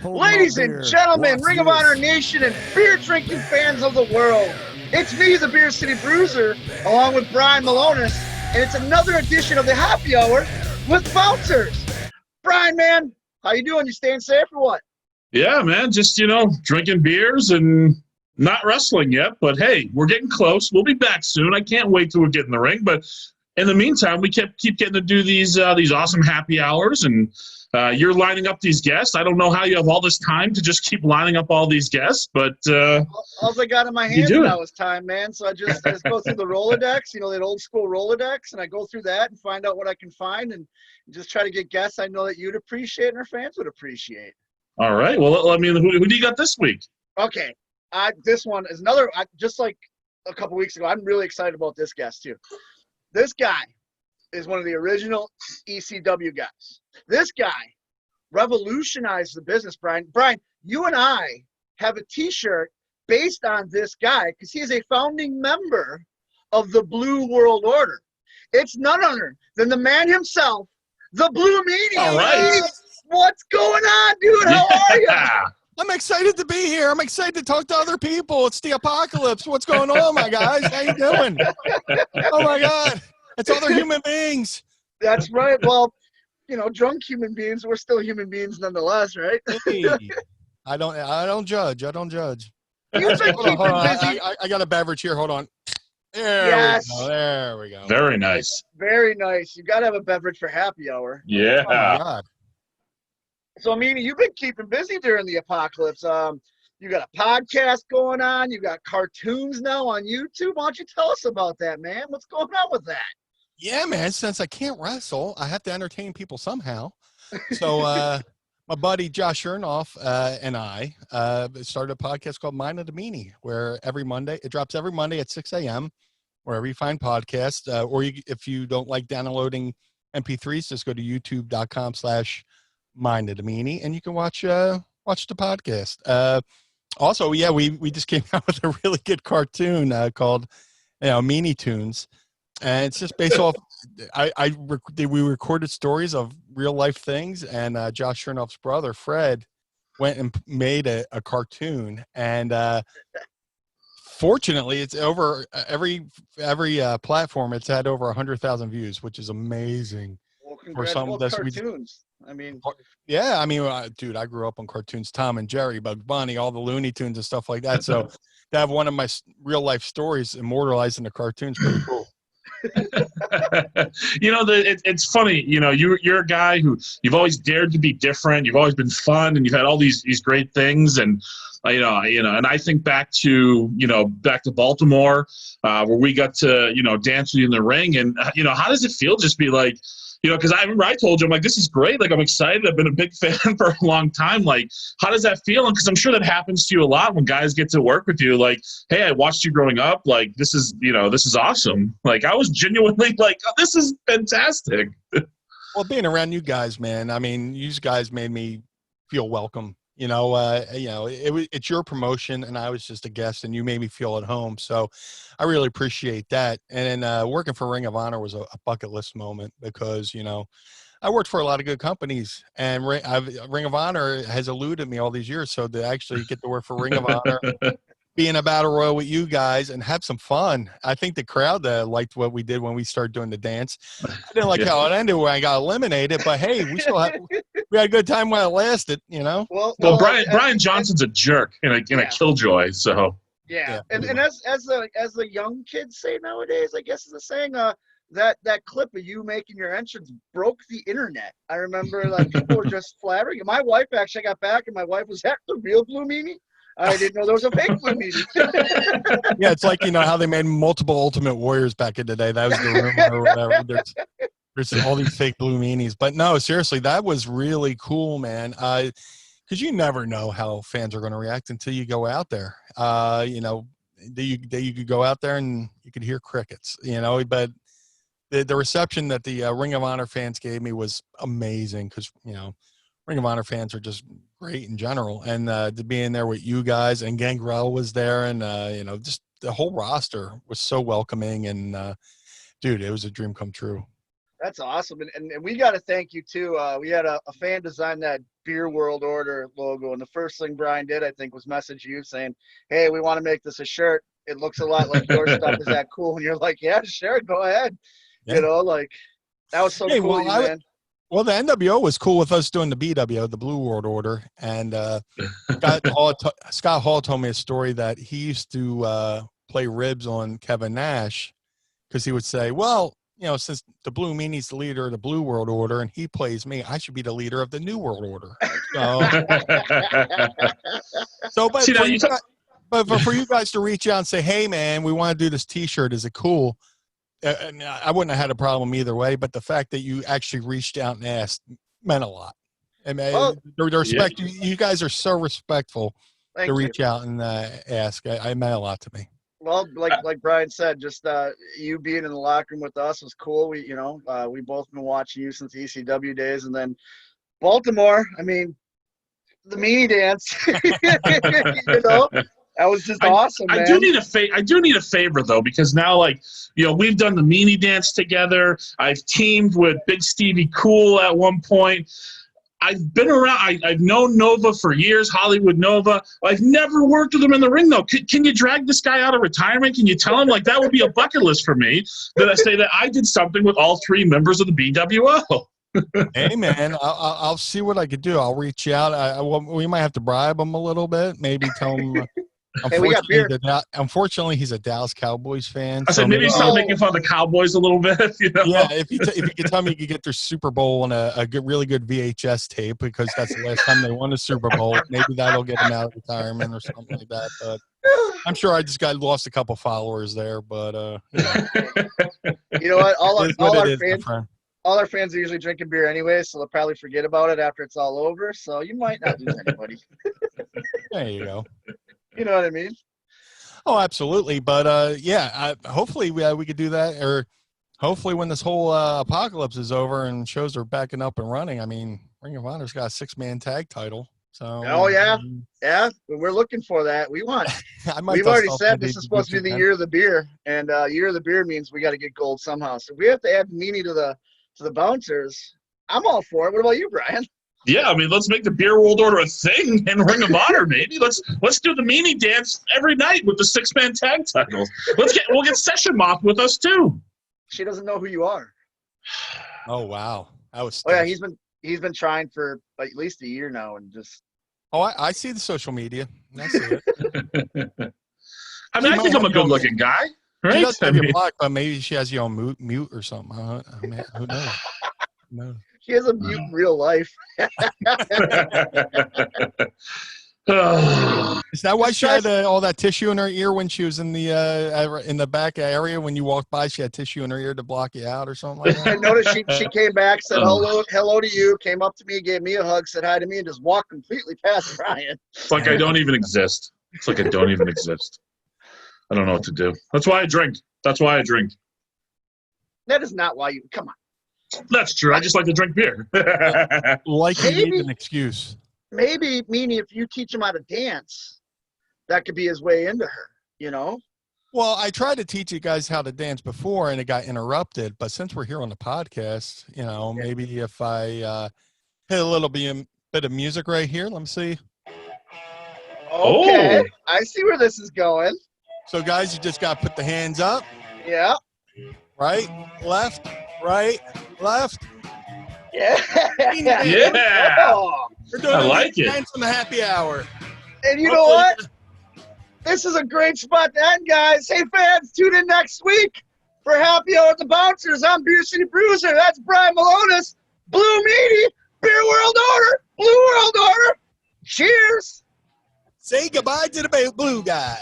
Ladies and gentlemen, Ring of Honor Nation and beer-drinking fans of the world, it's me, the Beer City Bruiser, along with Brian Malonis, and it's another edition of the Happy Hour with Bouncers. Brian, man, how you doing? You staying safe or what? Yeah, man, just, drinking beers and not wrestling yet, but hey, we're getting close. We'll be back soon. I can't wait till we get in the ring, but in the meantime, we keep getting to do these awesome happy hours, and you're lining up these guests. I don't know how you have all this time to just keep lining up all these guests, but all I got in my hands now is time, man. So I just go through the Rolodex, that old school Rolodex, and I go through that and find out what I can find and just try to get guests I know that you'd appreciate and our fans would appreciate. All right. Well, I mean, who do you got this week? Okay. This one is another, just like a couple weeks ago, I'm really excited about this guest too. This guy is one of the original ECW guys. This guy revolutionized the business, Brian. Brian, you and I have a T-shirt based on this guy because he is a founding member of the Blue World Order. It's none other than the man himself, the Blue Meanie. All right. What's going on, dude? How are you? I'm excited to be here. I'm excited to talk to other people. It's the apocalypse. What's going on, my guys? How you doing? Oh, my God. It's other human beings. That's right. Well, drunk human beings, we're still human beings nonetheless, right? Hey, I don't judge. I don't judge. You've been keeping busy. I got a beverage here. Hold on. There we go. Very nice. Very nice. You got to have a beverage for happy hour. Yeah. Oh, my God. So, Meanie, you've been keeping busy during the apocalypse. You got a podcast going on. You got cartoons now on YouTube. Why don't you tell us about that, man? What's going on with that? Yeah, man. Since I can't wrestle, I have to entertain people somehow. So, my buddy Josh Chernoff and I started a podcast called Mind of the Meanie, where it drops every Monday at 6 a.m., wherever you find podcasts. Or if you don't like downloading MP3s, just go to youtube.com/Mind of the Meanie, and you can watch the podcast. Also, yeah, we just came out with a really good cartoon called Meanie Tunes, and it's just based off. We recorded stories of real life things, and Josh Chernoff's brother Fred went and made a cartoon, and fortunately, it's over every platform. It's had over 100,000 views, which is amazing. Well, congratulations, cartoons. Dude, I grew up on cartoons, Tom and Jerry, Bugs Bunny, all the Looney Tunes and stuff like that. So to have one of my real life stories immortalized in the cartoon's pretty cool. It's funny. You're a guy who you've always dared to be different. You've always been fun, and you've had all these great things. And and I think back to Baltimore, where we got to dance with you in the ring, and how does it feel just be like. Because I remember I told you, I'm like, this is great. Like, I'm excited. I've been a big fan for a long time. Like, how does that feel? And because I'm sure that happens to you a lot when guys get to work with you. Like, hey, I watched you growing up. Like, this is awesome. Like, I was genuinely like, oh, this is fantastic. Well, being around you guys, man, I mean, you guys made me feel welcome. It's your promotion, and I was just a guest, and you made me feel at home. So I really appreciate that. And working for Ring of Honor was a bucket list moment because, I worked for a lot of good companies, and Ring of Honor has eluded me all these years. So to actually get to work for Ring of Honor, be in a battle royal with you guys and have some fun. I think the crowd liked what we did when we started doing the dance. I didn't like how it ended when I got eliminated, but hey, we had a good time while it lasted, Well, Bryan Johnson's a jerk and a killjoy, so. Yeah. And as the young kids say nowadays, I guess is the saying, that clip of you making your entrance broke the internet. I remember people were just flattering. My wife actually got back, and my wife was, that the real Blue Meanie? I didn't know there was a fake Blue Meanie. Yeah, it's like, how they made multiple Ultimate Warriors back in the day. That was the rumor or whatever. There's all these fake Blue Meanies. But no, seriously, that was really cool, man. Because you never know how fans are going to react until you go out there. You could go out there and you could hear crickets, but the reception that the Ring of Honor fans gave me was amazing because, Ring of Honor fans are just great in general. And to be in there with you guys, and Gangrel was there, and, just the whole roster was so welcoming. And, dude, it was a dream come true. That's awesome. And we got to thank you, too. We had a fan design that Beer World Order logo. And the first thing Brian did, I think, was message you saying, hey, we want to make this a shirt. It looks a lot like your stuff. Is that cool? And you're like, yeah, sure, go ahead. Yeah. You know, like, that was so cool, man. Well, the NWO was cool with us doing the BWO, the Blue World Order. And Scott Hall told me a story that he used to play ribs on Kevin Nash because he would say, well, you know, since the Blue Meanie's the leader of the Blue World Order and he plays me, I should be the leader of the New World Order. But for you guys to reach out and say, hey, man, we want to do this T-shirt. Is it cool? I wouldn't have had a problem either way, but the fact that you actually reached out and asked meant a lot. I mean, the respect, you guys are so respectful to reach out and ask. It meant a lot to me. Well, like Brian said, just you being in the locker room with us was cool. We both been watching you since the ECW days, and then Baltimore. I mean, the Meanie dance. You know, that was just awesome. Man. I do need a favor though, because now, like, you know, we've done the Meanie dance together. I've teamed with Big Stevie Cool at one point. I've been around. I've known Nova for years, Hollywood Nova. I've never worked with him in the ring, though. Can you drag this guy out of retirement? Can you tell him, like, that would be a bucket list for me, that I say that I did something with all three members of the BWO? Hey, man, I'll see what I could do. I'll reach out. We might have to bribe him a little bit. Maybe tell him. Unfortunately, he's a Dallas Cowboys fan. I said maybe start making fun of the Cowboys a little bit. You know? Yeah, if you could tell me you could get their Super Bowl on a really good VHS tape, because that's the last time they won a Super Bowl. Maybe that'll get him out of retirement or something like that. But I'm sure I just lost a couple followers there. But you know what? All our fans are usually drinking beer anyway, so they'll probably forget about it after it's all over. So you might not lose anybody. There you go. You know what I mean? Oh, absolutely. But hopefully we could do that, or hopefully when this whole apocalypse is over and shows are backing up and running. I mean, Ring of Honor's got a 6-man tag title. So we're looking for that. We want. We've already said this is supposed to be the year of the beer, and year of the beer means we got to get gold somehow. So if we have to add Meanie to the bouncers, I'm all for it. What about you, Brian? Yeah, I mean, let's make the Beer World Order a thing in Ring of Honor, maybe. Let's do the Meanie dance every night with the 6-man tag titles. We'll get Session Moth with us too. She doesn't know who you are. Oh wow, that was. Oh yeah, he's been trying for at least a year now, and just. Oh, I see the social media. I see it. I mean, I think I'm a good-looking guy, right? She doesn't have you blocked, but maybe she has you on mute or something. Who knows? No. She has a mute in real life. Is that why she had all that tissue in her ear when she was in the back area? When you walked by, she had tissue in her ear to block you out or something like that? I noticed she came back, said hello to you, came up to me, gave me a hug, said hi to me, and just walked completely past Brian. It's like I don't even exist. It's like I don't even exist. I don't know what to do. That's why I drink. That is not why you – come on. That's true. I just like to drink beer. You need an excuse. Maybe, Meanie, if you teach him how to dance, that could be his way into her, you know? Well, I tried to teach you guys how to dance before, and it got interrupted. But since we're here on the podcast, you know, maybe if I hit a little bit of music right here. Let me see. Okay. I see where this is going. So, guys, you just got to put the hands up. Yeah. Right, left, right, left. Yeah. We're doing dance on the happy hour. And you know what? This is a great spot to end, guys. Hey, fans, tune in next week for Happy Hour with the Bouncers. I'm Beer City Bruiser. That's Brian Malonis. Blue Meanie. Beer World Order. Blue World Order. Cheers. Say goodbye to the blue guy.